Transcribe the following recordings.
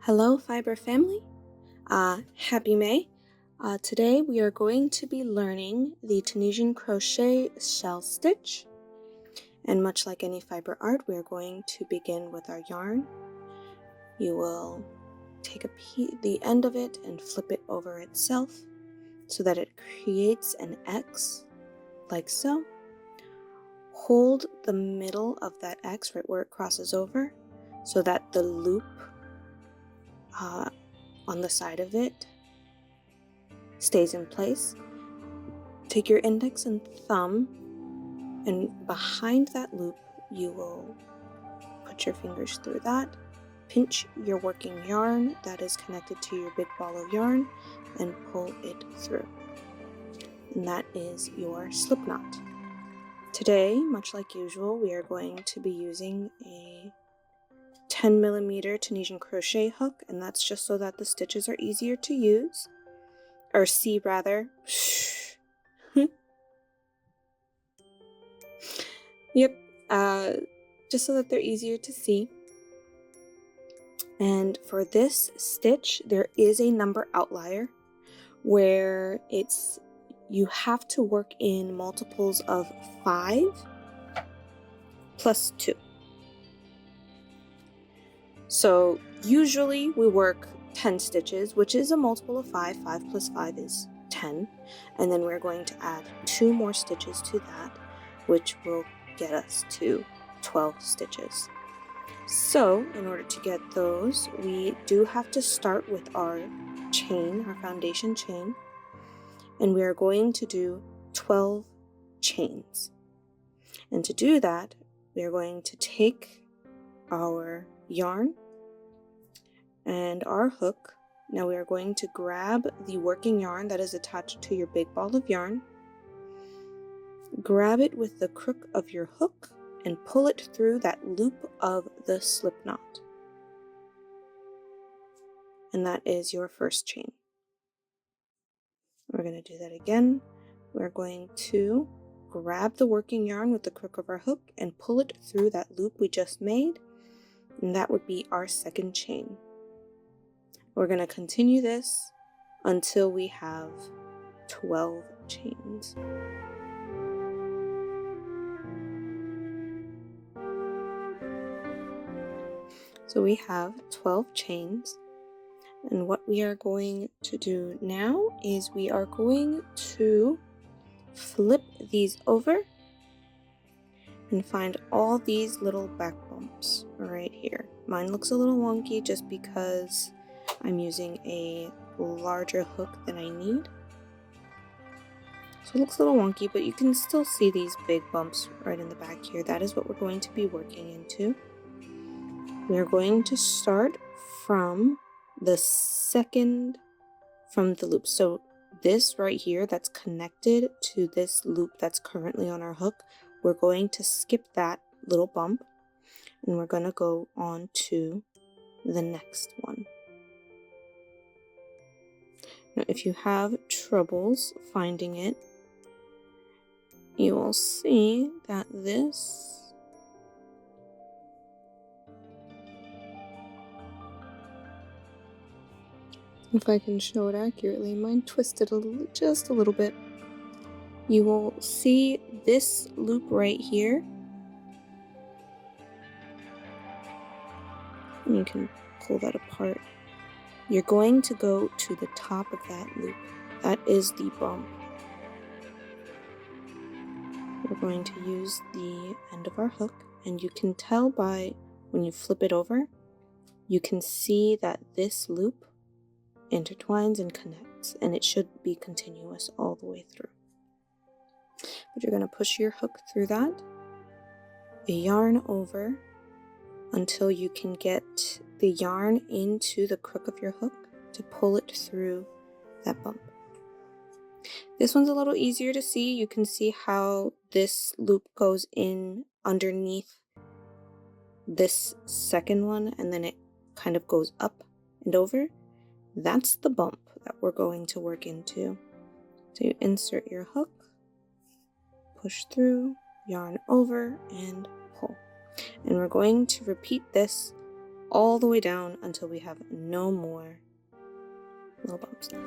Hello, Fiber Family. Happy May. Today we are going to be learning the Tunisian Crochet shell stitch. And much like any fiber art, we are going to begin with our yarn. You will take the end of it and flip it over itself so that it creates an X, like so. Hold the middle of that X right where it crosses over so that the loop on the side of it stays in place. Take your index and thumb, and behind that loop you will put your fingers through that, pinch your working yarn that is connected to your big ball of yarn, and pull it through. And that is your slip knot. Today, much like usual, we are going to be using a 10mm Tunisian crochet hook, and that's just so that the stitches are easier to use, or see rather. Yep, just so that they're easier to see. And for this stitch, there is a number outlier where you have to work in multiples of 5 plus 2. So usually we work 10 stitches, which is a multiple of 5. 5 plus 5 is 10. And then we're going to add 2 more stitches to that, which will get us to 12 stitches. So in order to get those, we do have to start with our chain, our foundation chain, and we are going to do 12 chains. And to do that, we are going to take our yarn and our hook. Now we are going to grab the working yarn that is attached to your big ball of yarn, grab it with the crook of your hook, and pull it through that loop of the slip knot. And that is your first chain. We're going to do that again. We're going to grab the working yarn with the crook of our hook and pull it through that loop we just made, and that would be our second chain. We're going to continue this until we have 12 chains. So we have 12 chains, and what we are going to do now is we are going to flip these over and find all these little back bumps right here. Mine looks a little wonky just because I'm using a larger hook than I need. So it looks a little wonky, but you can still see these big bumps right in the back here. That is what we're going to be working into. We are going to start from the loop. So this right here that's connected to this loop that's currently on our hook, we're going to skip that little bump and we're going to go on to the next one. Now, if you have troubles finding it, you will see that this if I can show it accurately, mine twisted just a little bit. You will see this loop right here. And you can pull that apart. You're going to go to the top of that loop. That is the bump. We're going to use the end of our hook, and you can tell by when you flip it over, you can see that this loop intertwines and connects, and it should be continuous all the way through. But you're going to push your hook through that, the yarn over until you can get the yarn into the crook of your hook to pull it through that bump. This one's a little easier to see. You can see how this loop goes in underneath this second one, and then it kind of goes up and over. That's the bump that we're going to work into. So you insert your hook, push through, yarn over, and pull. And we're going to repeat this all the way down until we have no more little bumps left.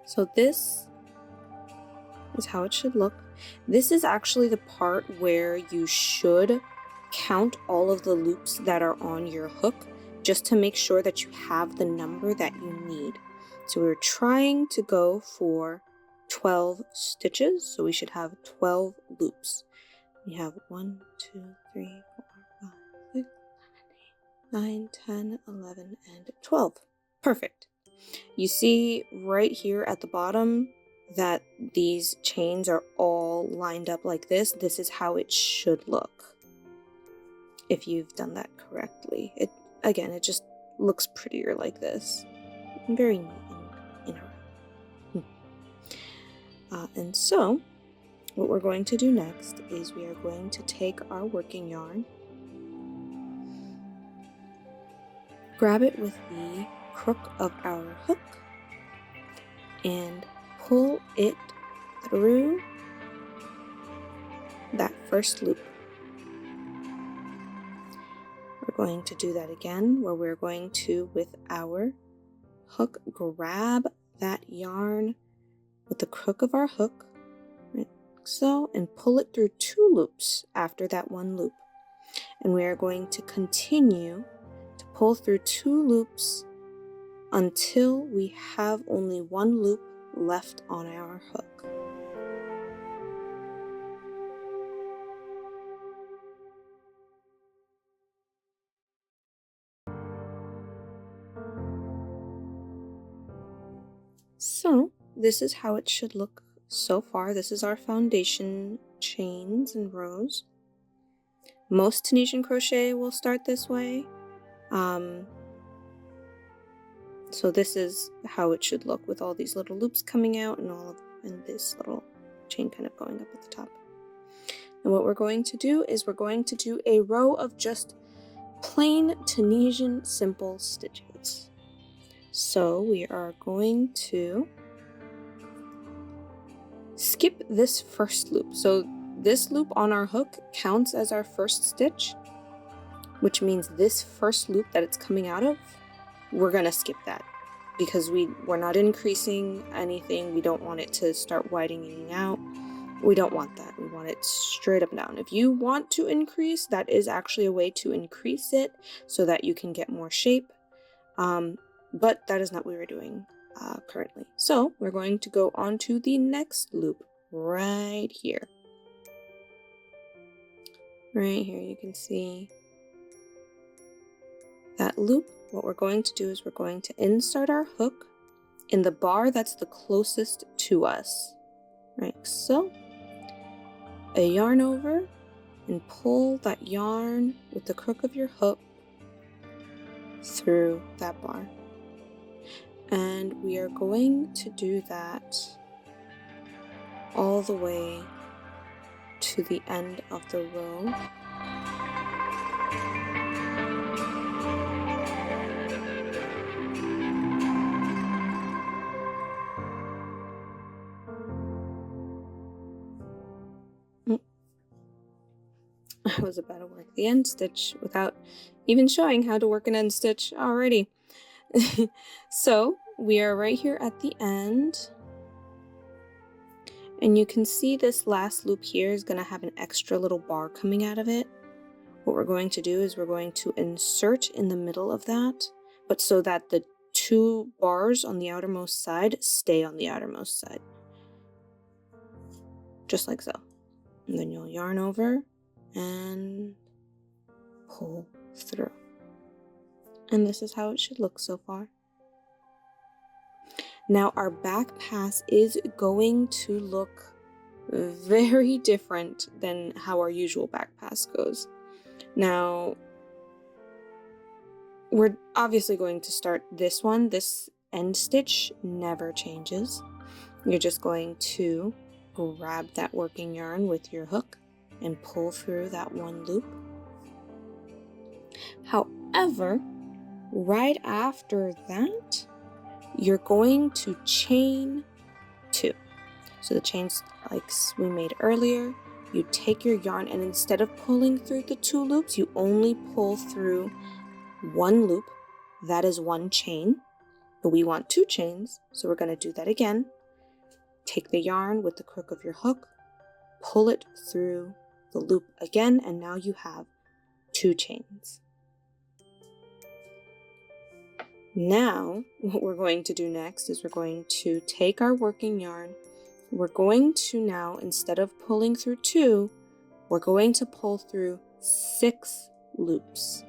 So this is how it should look. This is actually the part where you should count all of the loops that are on your hook just to make sure that you have the number that you need. So we're trying to go for 12 stitches, so we should have 12 loops. We have 1, 2, 3, 4, 5, 6, 7, 8, 9, 10, 11, and 12. Perfect. You see right here at the bottom that these chains are all lined up like this. This is how it should look if you've done that correctly. It just looks prettier like this. Very neat in her. And so what we're going to do next is we are going to take our working yarn, grab it with the crook of our hook, and pull it through that first loop. We're going to do that again, where we're going to, with our hook, grab that yarn with the crook of our hook, like so, and pull it through 2 loops after that 1 loop. And we are going to continue to pull through 2 loops until we have only 1 loop left on our hook. So this is how it should look so far. This is our foundation chains and rows. Most Tunisian crochet will start this way. So this is how it should look, with all these little loops coming out and this little chain kind of going up at the top. And what we're going to do is we're going to do a row of just plain Tunisian simple stitches. So we are going to skip this first loop. So this loop on our hook counts as our first stitch, which means this first loop that it's coming out of, we're gonna skip that because we're not increasing anything. We don't want it to start widening out. We don't want that. We want it straight up and down. If you want to increase, that is actually a way to increase it so that you can get more shape. But that is not what we're doing currently. So we're going to go on to the next loop right here. Right here you can see that loop. What we're going to do is we're going to insert our hook in the bar that's the closest to us. Right, so a yarn over and pull that yarn with the crook of your hook through that bar. And we are going to do that all the way to the end of the row. I was about to work the end stitch without even showing how to work an end stitch already. So we are right here at the end, and you can see this last loop here is going to have an extra little bar coming out of it. What we're going to do is we're going to insert in the middle of that, but so that the 2 bars on the outermost side stay on the outermost side, just like so. And then you'll yarn over and pull through. And this is how it should look so far. Now our back pass is going to look very different than how our usual back pass goes. Now, we're obviously going to start this one. This end stitch never changes. You're just going to grab that working yarn with your hook and pull through that 1 loop. However, right after that, you're going to chain 2. So the chains like we made earlier, you take your yarn and instead of pulling through the 2 loops, you only pull through 1 loop. That is 1 chain, but we want 2 chains, so we're going to do that again. Take the yarn with the crook of your hook, pull it through the loop again, and now you have 2 chains. Now, what we're going to do next is we're going to take our working yarn. We're going to now, instead of pulling through 2, we're going to pull through 6 loops.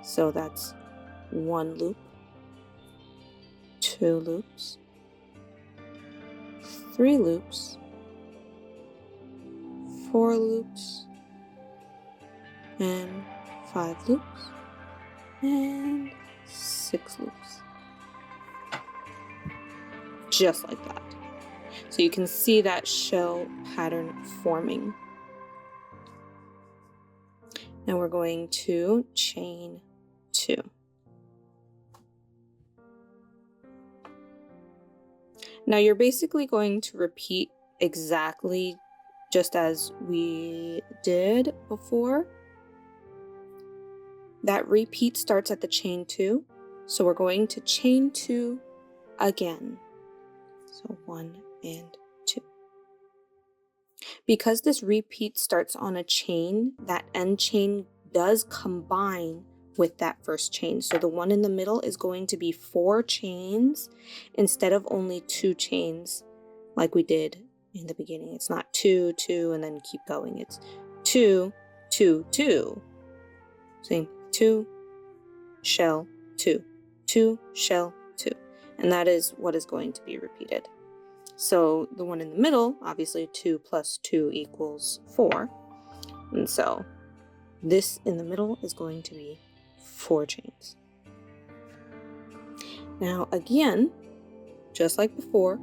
So that's 1 loop, 2 loops, 3 loops, 4 loops, and 5 loops, and 6 loops. Just like that. So you can see that shell pattern forming. Now we're going to chain 2. Now you're basically going to repeat exactly just as we did before. That repeat starts at the chain 2, so we're going to chain 2 again. So 1 and 2. Because this repeat starts on a chain, that end chain does combine with that first chain. So the one in the middle is going to be 4 chains instead of only 2 chains like we did in the beginning. It's not 2, 2, and then keep going. It's 2, 2, 2. See, 2, shell, 2, 2, shell, 2. And that is what is going to be repeated. So the one in the middle, obviously 2 plus 2 equals 4. And so this in the middle is going to be 4 chains. Now again, just like before,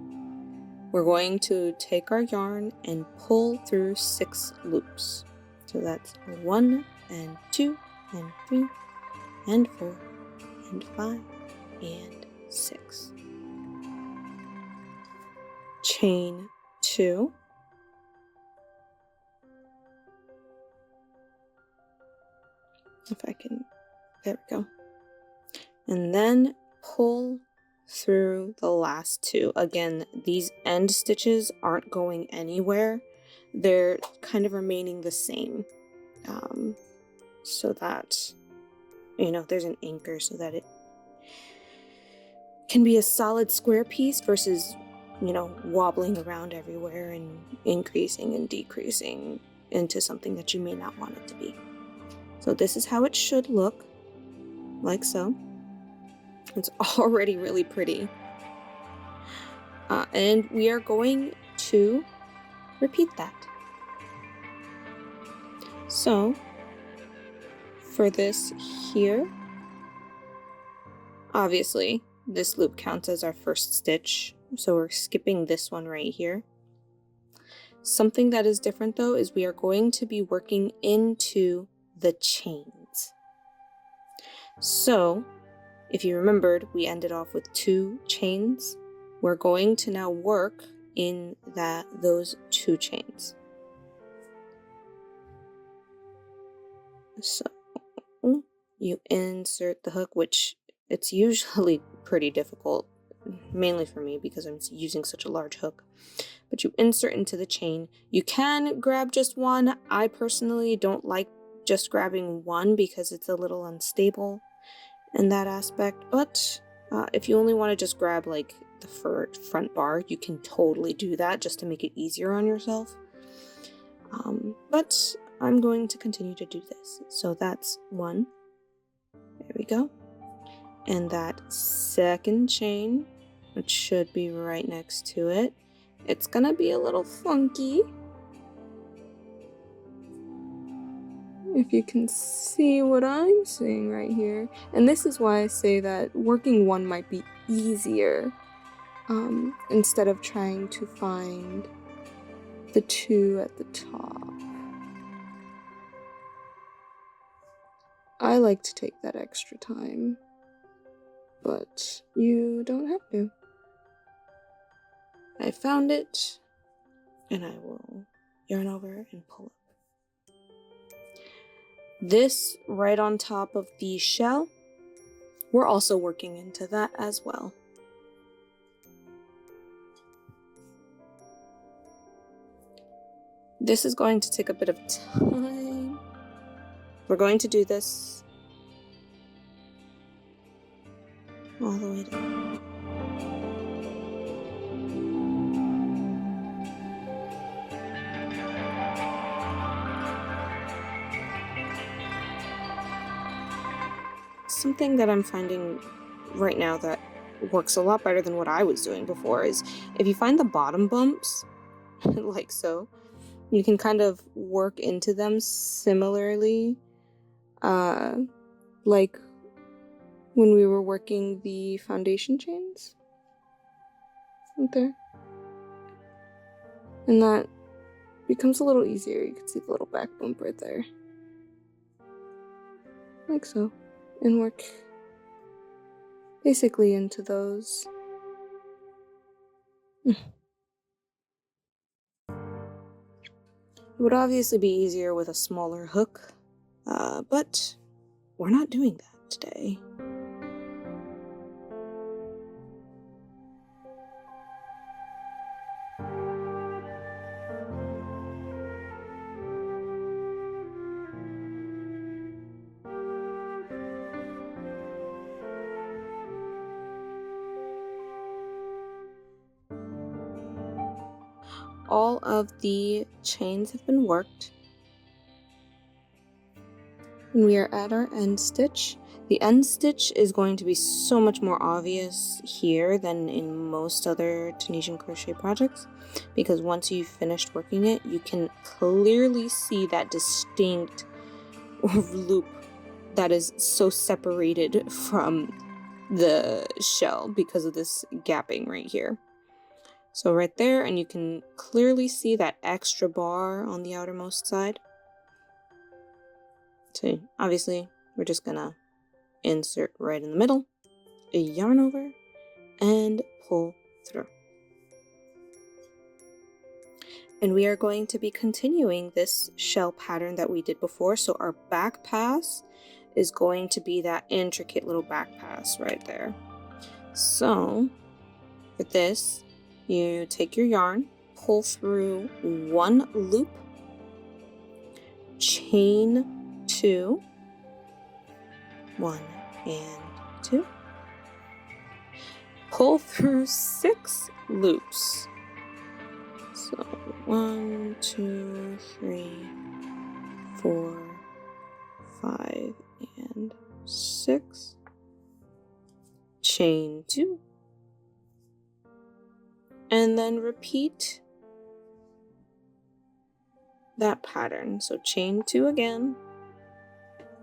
we're going to take our yarn and pull through 6 loops. So that's 1 and 2 and 3 and 4 and 5 and 6. Chain 2. If I can, there we go. And then pull through the last 2. Again, these end stitches aren't going anywhere. They're kind of remaining the same. So that, there's an anchor so that it can be a solid square piece versus, wobbling around everywhere and increasing and decreasing into something that you may not want it to be. So this is how it should look, like so. It's already really pretty. And we are going to repeat that. So for this here, obviously this loop counts as our first stitch, so we're skipping this one right here. Something that is different though is we are going to be working into the chains. So if you remembered, we ended off with 2 chains. We're going to now work in those 2 chains. So you insert the hook, which it's usually pretty difficult, mainly for me because I'm using such a large hook. But you insert into the chain. You can grab just one. I personally don't like just grabbing one because it's a little unstable in that aspect. But if you only want to just grab like the front bar, you can totally do that just to make it easier on yourself. But I'm going to continue to do this. So that's 1. There we go. And that second chain, which should be right next to it, it's gonna be a little funky. If you can see what I'm seeing right here. And this is why I say that working one might be easier instead of trying to find the 2 at the top. I like to take that extra time, but you don't have to. I found it, and I will yarn over and pull up. This right on top of the shell, we're also working into that as well. This is going to take a bit of time. We're going to do this all the way down. Something that I'm finding right now that works a lot better than what I was doing before is if you find the bottom bumps, like so, you can kind of work into them similarly, like when we were working the foundation chains. Right there. And that becomes a little easier. You can see the little back bump right there. Like so. And work basically into those. It would obviously be easier with a smaller hook, but we're not doing that today. All of the chains have been worked. And we are at our end stitch. The end stitch is going to be so much more obvious here than in most other Tunisian crochet projects, because once you've finished working it, you can clearly see that distinct loop that is so separated from the shell because of this gapping right here. So right there, and you can clearly see that extra bar on the outermost side. So obviously, we're just gonna insert right in the middle, a yarn over, and pull through. And we are going to be continuing this shell pattern that we did before. So our back pass is going to be that intricate little back pass right there. So for this, you take your yarn, pull through one loop, chain 2, 1 and 2, pull through 6 loops. So 1, 2, 3, 4, 5 and 6, chain 2, and then repeat that pattern. So chain 2 again,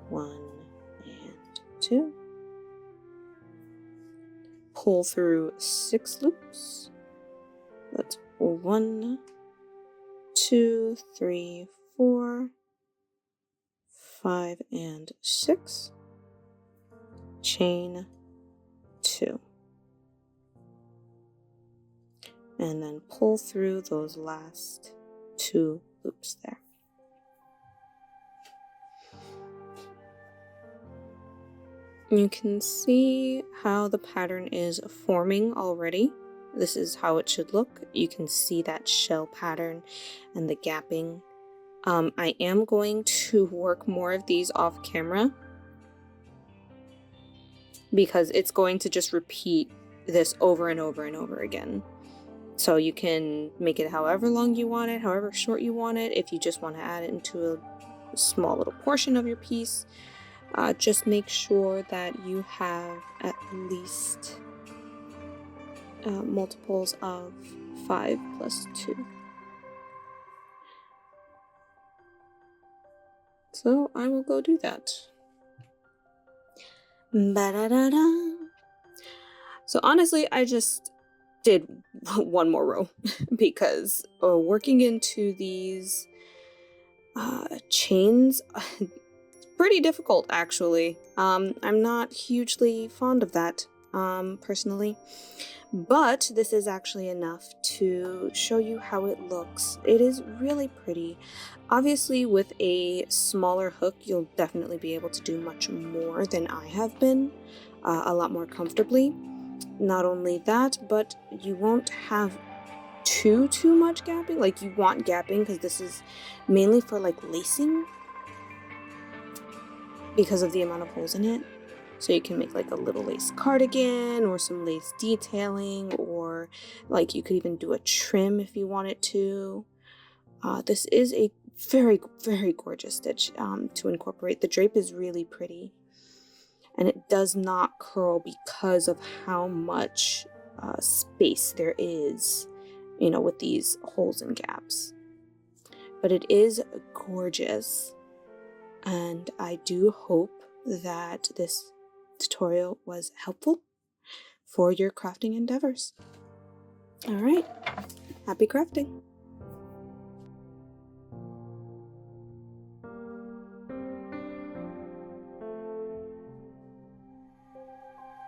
1 and 2, pull through 6 loops. That's 1, 2, 3, 4, 5 and 6, chain 2, and then pull through those last 2 loops there. You can see how the pattern is forming already. This is how it should look. You can see that shell pattern and the gapping. I am going to work more of these off camera because it's going to just repeat this over and over and over again. So you can make it however long you want it, however short you want it. If you just want to add it into a small little portion of your piece, just make sure that you have at least multiples of 5 plus 2. So I will go do that. Ba-da-da-da. So honestly, I just did one more row because working into these chains pretty difficult actually. I'm not hugely fond of that personally, but this is actually enough to show you how it looks. It is really pretty. Obviously, with a smaller hook, you'll definitely be able to do much more than I have been, a lot more comfortably. Not only that, but you won't have too much gapping. Like, you want gapping because this is mainly for like lacing because of the amount of holes in it. So you can make like a little lace cardigan or some lace detailing, or like you could even do a trim if you wanted to. This is a very, very gorgeous stitch to incorporate. The drape is really pretty, and it does not curl because of how much space there is, you know, with these holes and gaps. But it is gorgeous, and I do hope that this tutorial was helpful for your crafting endeavors. All right, happy crafting!